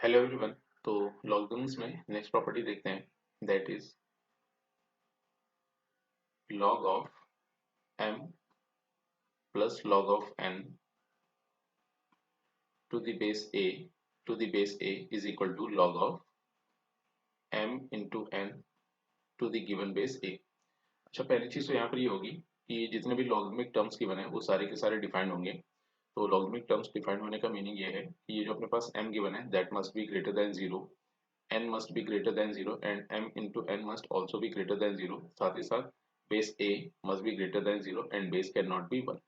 Hello everyone. तो logarithms में next property देखते हैं, that is log of m plus log of n to the base a is equal to log of m into n to the given base a। अच्छा, पहली चीज तो यहाँ पर ये होगी कि जितने भी लॉगरिथमिक टर्म्स गिवन है वो सारे के सारे डिफाइंड होंगे। तो लॉगरिथमिक टर्म्स डिफाइंड होने का मीनिंग ये है कि ये जो अपने पास m गिवन है that must be greater than zero, n must be greater than 0 and m into n must also be greater than 0। साथ ही साथ base a must be greater than 0 and base cannot be 1।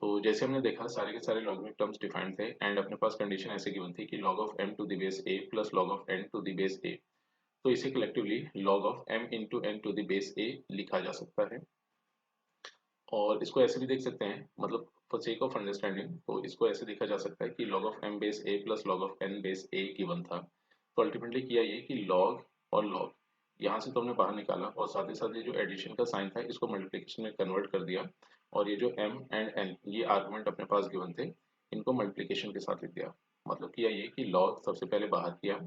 तो जैसे हमने देखा सारे के सारे लॉगरिथमिक टर्म्स डिफाइंड थे एंड अपने पास कंडीशन ऐसे गिवन थी कि log of m to the base a plus log of n to the base a। तो इसे collectively log of m into n to the base a लिखा जा सकता है। और इसको ऐसे भी देख सकते हैं, मतलब फॉर सेक ऑफ अंडरस्टैंडिंग तो इसको ऐसे देखा जा सकता है कि log of m base a plus log of n base a given था। तो अल्टीमेटली किया ये कि log और log यहाँ से तो हमने बाहर निकाला और साथ ही साथ ये जो एडिशन का साइन था इसको मल्टीप्लिकेशन में कन्वर्ट कर दिया और ये जो m एंड n ये आर्गुमेंट अपने पास गिवन थे इनको मल्टीप्लिकेशन के साथ लिख दिया। मतलब किया ये कि log सबसे पहले बाहर किया,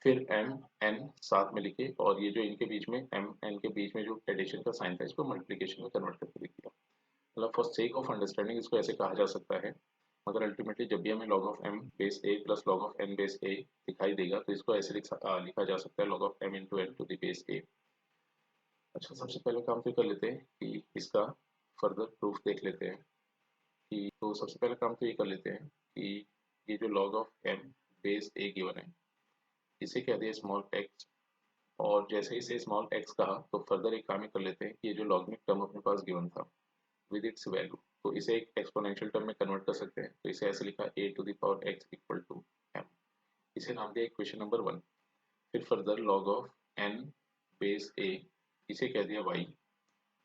फिर m n साथ में लिखे और ये जो इनके बीच में m n के बीच में जो एडिशन का साइन था इसको मल्टीप्लिकेशन में कन्वर्ट करके लिख दिया। मतलब फॉर सेक ऑफ अंडरस्टैंडिंग इसको ऐसे कहा जा सकता है, मगर अल्टीमेटली जब भी हमें log of m base a plus log of n base a दिखाई देगा तो इसको ऐसे लिखा जा सकता है log of m into n to the base a। अच्छा, सबसे पहले काम तो कर लेते हैं कि इसका फर्दर प्रूफ देख लेते हैं कि तो सबसे पहले काम तो ये कर लेते हैं कि ये जो log of m base a given है इसे कह दिया स्मॉल x। और जैसे ही इसे स्मॉल x कहा तो फर्दर एक काम ही कर लेते हैं कि ये जो लॉगरिथमिक टर्म अपने पास गिवन था विद इट्स वैल्यू तो इसे एक एक्सपोनेंशियल टर्म में कन्वर्ट कर सकते हैं। तो इसे ऐसे लिखा a to the power x equal to m। इसे नाम दिया इक्वेशन नंबर 1। फिर further log of n base a इसे कह दिया y,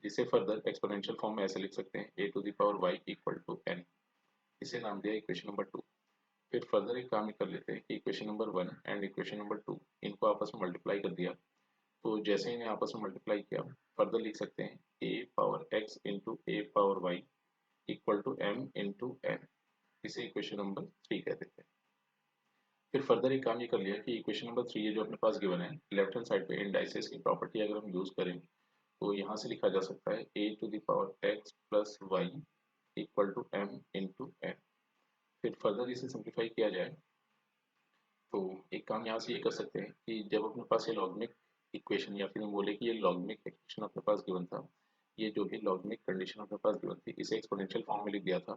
जिसे फर्दर एक्सपोनेंशियल फॉर्म में ऐसे लिख सकते हैं a to the power y equal to n। इसे नाम दिया इक्वेशन नंबर 2। फिर फर्दर एक काम कर लेते हैं कि equation number 1 and equation number 2 इनको आपस में मल्टीप्लाई कर दिया। तो जैसे ही इन्हें आपस में मल्टीप्लाई किया फर्दर लिख सकते हैं a power x into a power y equal to m into n। इसे इक्वेशन नंबर 3 कह देते हैं। फिर फर्दर एक काम ये कर लिया कि इक्वेशन नंबर 3 ये जो अपने पास गिवन है लेफ्ट हैंड साइड पे इंडाइसेस की प्रॉपर्टी अगर हम यूज करें तो यहाँ से लिखा जा सकता है a to the power x plus y equal to m into n। फिर फर्दर इसे सिंप्लीफाई किया जाए तो एक काम यहाँ से ये कर सकते हैं कि जब अपने पास ये लॉगरिथमिक इक्वेशन या फिर हम बोले कि ये लॉगरिथमिक इक्वेशन अपने पास गिवन था, ये जो भी लॉगरिथमिक कंडीशन अपने पास गिवन थी इसे एक्सपोनेंशियल फॉर्म में लिख दिया था।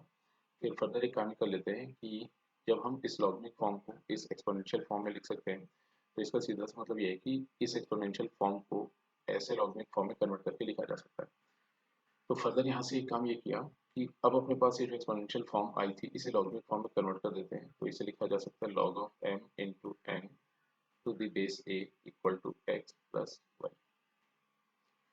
फिर फर्दर एक काम कर लेते हैं कि जब हम इस लॉगरिथमिक फॉर्म को इस एक्सपोनेंशियल फॉर्म में लिख सकते हैं तो इसका सीधा सा मतलब ये है कि इस एक्सपोनेंशियल फॉर्म को ऐसे लॉगरिथमिक फॉर्म में कन्वर्ट करके लिखा जा सकता है। तो फर्दर यहाँ से एक काम ये किया कि अब अपने पास ये जो एक्सपोनेंशियल फॉर्म आई थी इसे लॉगरिथमिक फॉर्म में कन्वर्ट कर देते हैं। तो इसे लिखा जा सकता है log of m into n to the base a equal to x plus y।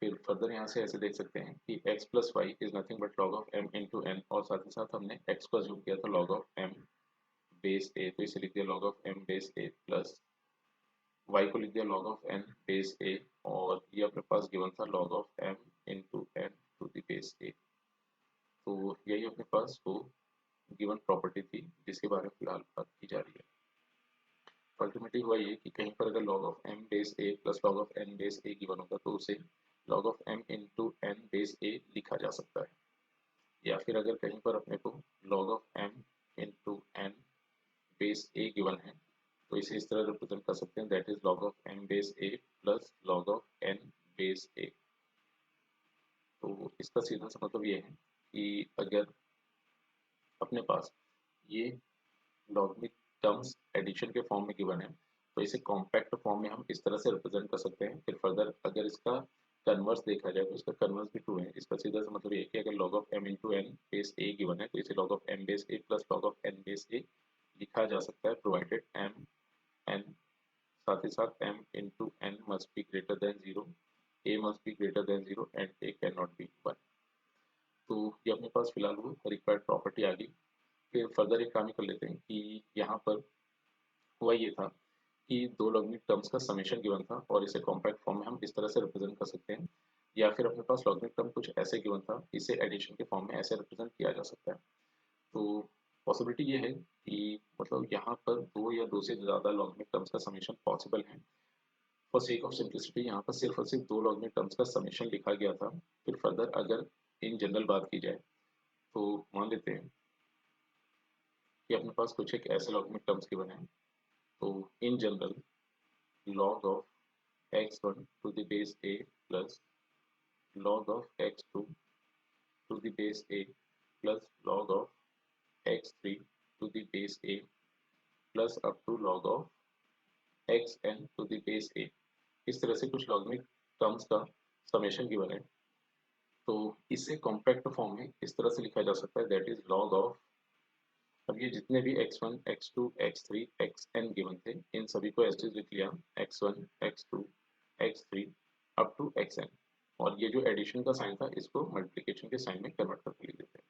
फिर फर्दर यहाँ से ऐसे देख सकते हैं कि x plus y is nothing but log of m into n और साथ ही साथ हमने x को अज्यूम किया था log of m base a तो इसे लिख दिया log of m base a plus y को लिख दिया log of n base a और ये अपने पास गिवन था log of m into n to the base a। तो यही अपने पास वो गिवन प्रॉपर्टी थी जिसके बारे में फिलहाल बात की जा रही है। अल्टीमेटली हुआ ये कि कहीं पर अगर log of m base a plus log of n base a given होगा तो उसे log of m into n base a लिखा जा सकता है। या फिर अगर कहीं पर अपने को log of m into n base a given है तो इसे इस तरह रिप्रेजेंट कर सकते हैं, that is log of m base a plus log of n base a। तो इसका सीधा सा मतलब ये है कि अगर अपने पास ये लॉगरिथमिक टर्म्स एडिशन के फॉर्म में गिवन है तो इसे कॉम्पैक्ट फॉर्म में हम इस तरह से रिप्रेजेंट कर सकते हैं। फिर फर्दर अगर इसका कन्वर्स देखा जाए तो इसका कन्वर्स भी ट्रू है। इसका सीधा सा मतलब ये है कि अगर log of m into n base a given है तो इसे log of m base a plus log of n base a लिखा जा सकता है, प्रोवाइडेड m n साथ ही साथ m into n must be greater than 0, a must be greater than 0 and a can not be 1। तो ये अपने पास फिलहाल वो रिक्वायर्ड प्रॉपर्टी आ गई। फिर फर्दर एक काम कर लेते हैं कि यहाँ पर हुआ ये था कि दो लॉगरिथमिक टर्म्स का समेशन गिवन था और इसे कॉम्पैक्ट फॉर्म में हम इस तरह से रिप्रेजेंट कर सकते हैं। या फिर अपने पास लॉगरिथमिक टर्म कुछ ऐसे गिवन था इसे एडिशन के फॉर्म में ऐसे रिप्रेजेंट किया जा सकता है। तो पॉसिबिलिटी ये है कि मतलब यहाँ पर दो या दो से ज़्यादा लॉगरिथमिक टर्म्स का समेशन पॉसिबल है। फॉर सेक ऑफ सिंप्लिसिटी यहाँ पर सिर्फ और सिर्फ दो लॉगरिथमिक टर्म्स का समेशन लिखा गया था। फिर फर्दर अगर इन जनरल बात की जाए तो मान लेते हैं कि अपने पास कुछ एक ऐसे लॉगरिथमिक टर्म्स गिवन है। तो in general log of x1 to the base a plus log of x2 to the base a plus log of x3 to the base a plus up to log of xn to the base a, इस तरह से कुछ logarithmic terms का summation given है। तो इसे compact form में इस तरह से लिखा जा सकता है, दैट इज log of, अब ये जितने भी x1 x2 x3 xn given थे इन सभी को एज लिख लिया, x1 x2 x3 up to xn, और ये जो एडिशन का साइन था इसको मल्टीप्लिकेशन के साइन में कन्वर्ट करके लिख देते हैं।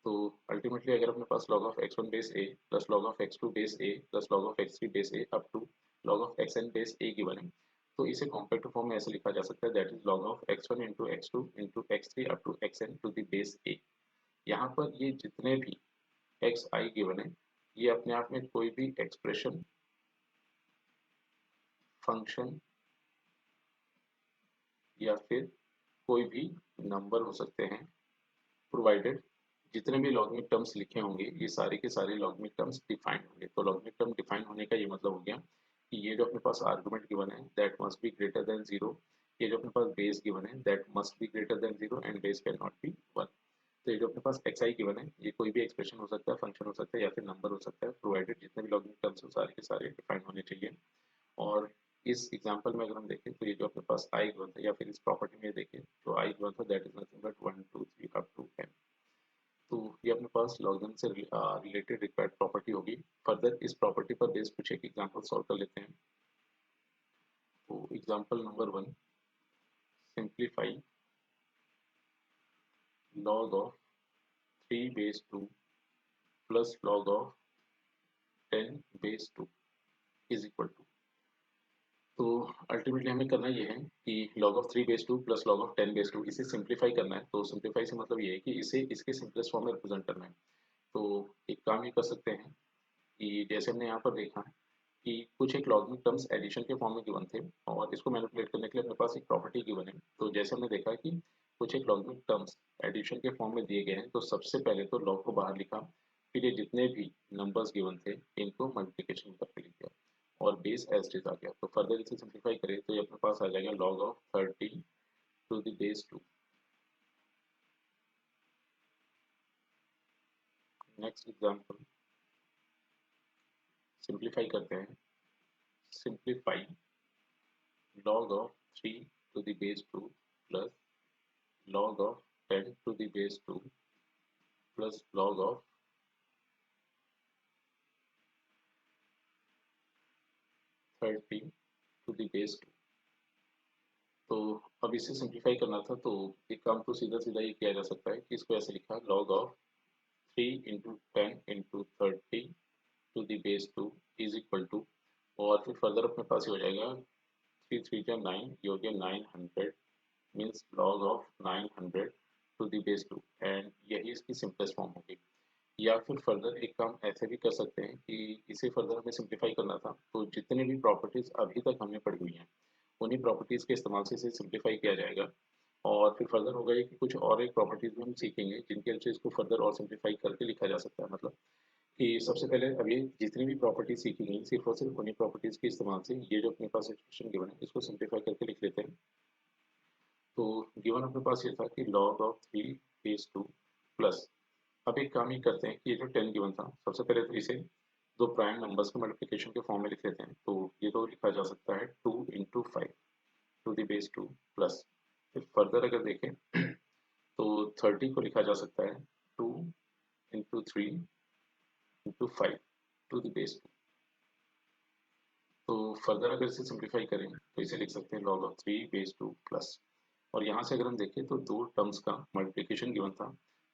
तो अल्टीमेटली अगर अपने पास log of x1 base a plus log of x2 base a plus log of x3 base a up to log of xn base a given है, तो इसे कॉम्पैक्ट फॉर्म में ऐसे लिखा जा सकता है, that is log of x1 into x2 into x3 up to xn to the base a। यहाँ पर ये जितने भी एक्स आई गिवन है ये अपने आप में कोई भी एक्सप्रेशन, फंक्शन या फिर कोई भी नंबर हो सकते हैं, प्रोवाइडेड जितने भी लॉगरिथमिक टर्म्स लिखे होंगे ये सारे के सारे लॉगरिथमिक टर्म्स डिफाइंड होंगे। तो लॉगरिथमिक टर्म डिफाइन होने का ये मतलब हो गया कि ये जो अपने पास आर्गुमेंट गिवन है that must be greater than zero, ये जो अपने पास बेस गिवन है that must be greater than zero and base can not be one. तो ये जो अपने पास एक्स आई गिवन है ये कोई भी एक्सप्रेशन हो सकता है, फंक्शन हो सकता है या फिर नंबर हो सकता है, प्रोवाइडेड जितने भी लॉगरिथमिक टर्म्स हो सारे के सारे डिफाइन होने चाहिए। और इस एग्जांपल में अगर हम देखें तो ये जो अपने पास आई गिवन था या फिर इस प्रॉपर्टी में देखें जो आई गिवन था that is nothing but 1 2 3 up to n। तो ये अपने पास लॉगरिथम से रिलेटेड रिक्वायर्ड प्रॉपर्टी होगी। फर्दर इस प्रॉपर्टी पर बेस कुछ एक एग्जांपल सॉल्व कर लेते हैं। तो example number 1, simplify log of 3 base 2 plus log of 10 base 2 is equal to, तो अल्टीमेटली हमें करना ये है कि log of 3 base 2 plus log of 10 base 2 इसे सिंप्लीफाई करना है। तो सिंप्लीफाई से मतलब ये है कि इसे इसके सिंपलेस्ट फॉर्म में रिप्रेजेंट करना है। तो एक काम ये कर सकते हैं कि जैसे हमने यहाँ पर देखा कि कुछ एक लॉगरिथमिक टर्म्स एडिशन के फॉर्म में गिवन थे और इसको मैनिपुलेट करने के लिए अपने पास एक प्रॉपर्टी गिवन है। तो जैसे हमने देखा कि कुछ एक लॉगरिथमिक टर्म्स एडिशन के फॉर्म में दिए गए हैं तो सबसे पहले तो लॉग को बाहर लिखा, फिर ये जितने भी नंबर्स गिवन थे इनको मल्टीप्लिकेशन करके लिख दिया और बेस एज इट इज आ गया। तो फर्दर इसे सिंप्लीफाई करें तो ये अपने पास आ जाएगा log of 30 to the base 2। Next example simplify करते हैं, simplify log of 3 to the base 2 plus log of 10 to the base 2 plus log of 30 to the base 2। तो अब इसे सिंप्लीफाई करना था तो एक काम तो सीधा सीधा ये किया जा सकता है कि इसको ऐसे लिखा log of 3 into 10 into 30 to the base 2 is equal to, और फिर फर्दर अपने पास ये हो जाएगा 3 3 जा 9, ये हो गया 900 means log of 900 to the base 2 and यही इसकी सिंपलेस्ट फॉर्म होगी। या फिर फर्दर एक काम ऐसे भी कर सकते हैं कि इसे फर्दर हमें सिंप्लीफाई करना था तो जितने भी प्रॉपर्टीज अभी तक हमने पढ़ी हुई हैं उन्हीं प्रॉपर्टीज के इस्तेमाल से इसे सिंप्लीफाई किया जाएगा। और फिर फर्दर होगा ये कि कुछ और एक प्रॉपर्टीज भी हम सीखेंगे जिनके हेल्प से इसको फर्दर और सिंप्लीफाई करके लिखा जा सकता है। मतलब कि सबसे पहले अभी जितनी भी प्रॉपर्टीज सीखी गई सिर्फ और सिर्फ उन्हीं प्रॉपर्टीज के इस्तेमाल से ये जो अपने पास एक्सप्रेशन गिवन है इसको सिंप्लीफाई करके लिख लेते हैं। तो गिवन अपने पास ये था कि log ऑफ 3 बेस 2 प्लस, अब एक काम ही करते हैं कि ये जो 10 गिवन था सबसे पहले तो इसे दो प्राइम नंबर्स के मल्टीप्लिकेशन के फॉर्म में लिख लेते हैं। तो ये तो लिखा जा सकता है 2 into 5 to the base 2 plus, फिर फर्दर अगर देखें तो 30 को लिखा जा सकता है 2 into 3 into 5 to the base 2। तो फर्दर अगर इसे सिंप्लीफाई करें तो इसे लिख सकते हैं log ऑफ 3 बेस 2 प्लस, और यहाँ से अगर हम देखें तो दो टर्म्स का मल्टीप्लिकेशन गिवन था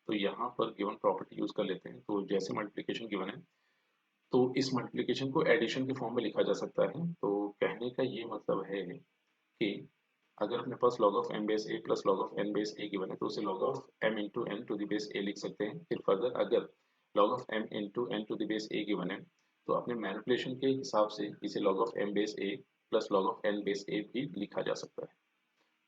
तो यहाँ पर गिवन प्रॉपर्टी यूज कर लेते हैं। तो जैसे मल्टीप्लिकेशन गिवन है तो इस मल्टीप्लिकेशन को एडिशन के फॉर्म में लिखा जा सकता है। तो कहने का ये मतलब है कि अगर अपने पास log of m base a plus log of n base a given है तो उसे log of m into n to the base a लिख सकते हैं। फिर फर्दर अगर log of m into n to the base a given है, तो अपने मैनिपुलेशन के हिसाब से इसे log of m base a plus log of n base a भी लिखा जा सकता है।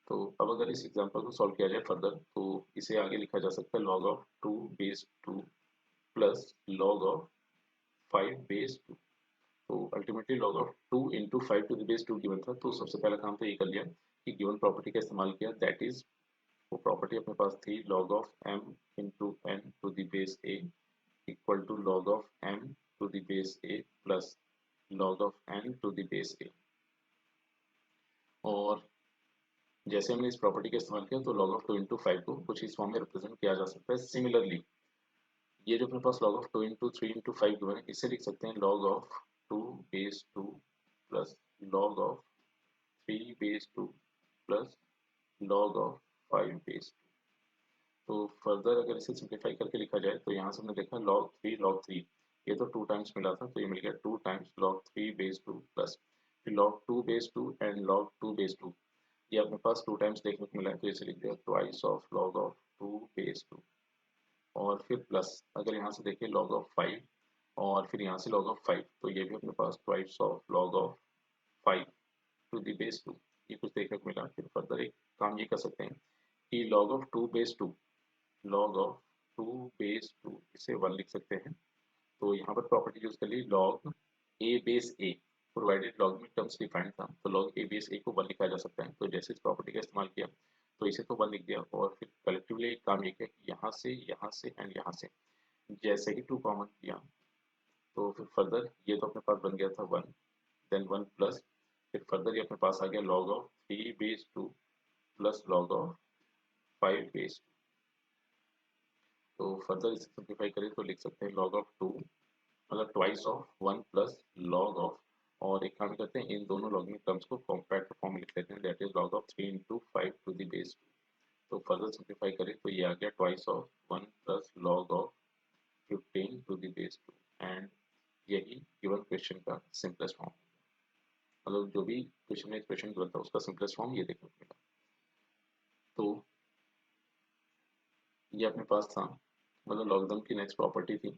तो अब अगर इस एग्जांपल को सॉल्व किया जाए फर्दर, तो इसे आगे लिखा जा सकता है log of 2 base 2 plus log of 5 base 2। तो ultimately log of 2 into 5 to the base 2 given था, तो सबसे पहला काम तो ये कर लिया कि गिवन प्रॉपर्टी का इस्तेमाल किया, दैट इज वो प्रॉपर्टी अपने पास थी log of m into n to the base a equal to log of m to the base a plus log of n to the base a। और जैसे हमने इस प्रॉपर्टी का इस्तेमाल किया तो log ऑफ 2 इंटू 5 को कुछ इस फॉर्म में रिप्रेजेंट किया जा सकता है। सिमिलरली ये जो अपने पास log of 2 into 3 into 5 given है, इसे लिख सकते हैं log of 2 base 2 plus log of 3 base 2 plus log of 5 base 2। तो फर्दर अगर इसे सिंप्लीफाई करके लिखा जाए तो यहाँ से हमने देखा log 3 ये तो 2 टाइम्स मिला था, तो ये मिल गया 2 टाइम्स log 3 बेस 2 प्लस फिर log 2 base 2 and log 2 base 2, ये अपने पास 2 टाइम्स देखने को मिला है, तो इसे लिख दिया twice of log of 2 base 2। और फिर प्लस अगर यहाँ से देखें log ऑफ 5 और फिर यहाँ से log ऑफ 5, तो ये भी अपने पास twice of log of 5 to the base 2, ये कुछ देखने को मिला। फिर फर्दर एक काम ये कर सकते हैं कि log of 2 base 2, log of 2 base 2 इसे 1 लिख सकते हैं। तो यहाँ पर प्रॉपर्टी यूज कर ली log a base a, provided log में टर्म्स डिफाइंड था, तो log a बेस a को 1 लिखा जा सकता है। तो जैसे इस प्रॉपर्टी का इस्तेमाल किया तो इसे तो 1 लिख दिया, और फिर कलेक्टिवली एक काम ये किया कि यहाँ से एंड यहाँ से जैसे ही 2 कॉमन किया, तो फिर फर्दर ये तो अपने पास बन गया था 1, देन 1 प्लस फिर फर्दर ये अपने पास आ गया log of 3 base 2 plus log of 5 base 2। तो फर्दर इसे सिंप्लीफाई करें तो लिख सकते हैं log ऑफ 2 मतलब twice of 1 plus log of, और एक काम करते हैं इन दोनों लॉगिंग टर्म्स को कॉम्पैक्ट फॉर्म में लिख लेते हैं, that is log of 3 into 5 to the base 2। तो फर्दर सिंप्लीफाई करें तो ये आ गया twice of 1 plus log of 15 to the base 2, and यही गिवन क्वेश्चन का सिंपलेस्ट फॉर्म, मतलब जो भी क्वेश्चन में एक्सप्रेशन गिवन था उसका सिंपलेस्ट फॉर्म ये देखने को मिला। तो ये अपने पास था, मतलब लॉगरिथम की नेक्स्ट प्रॉपर्टी थी,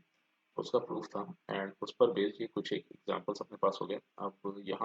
उसका प्रूफ था, एंड उस पर बेस्ड ये कुछ एक एग्जांपल्स अपने पास हो गए। अब यहाँ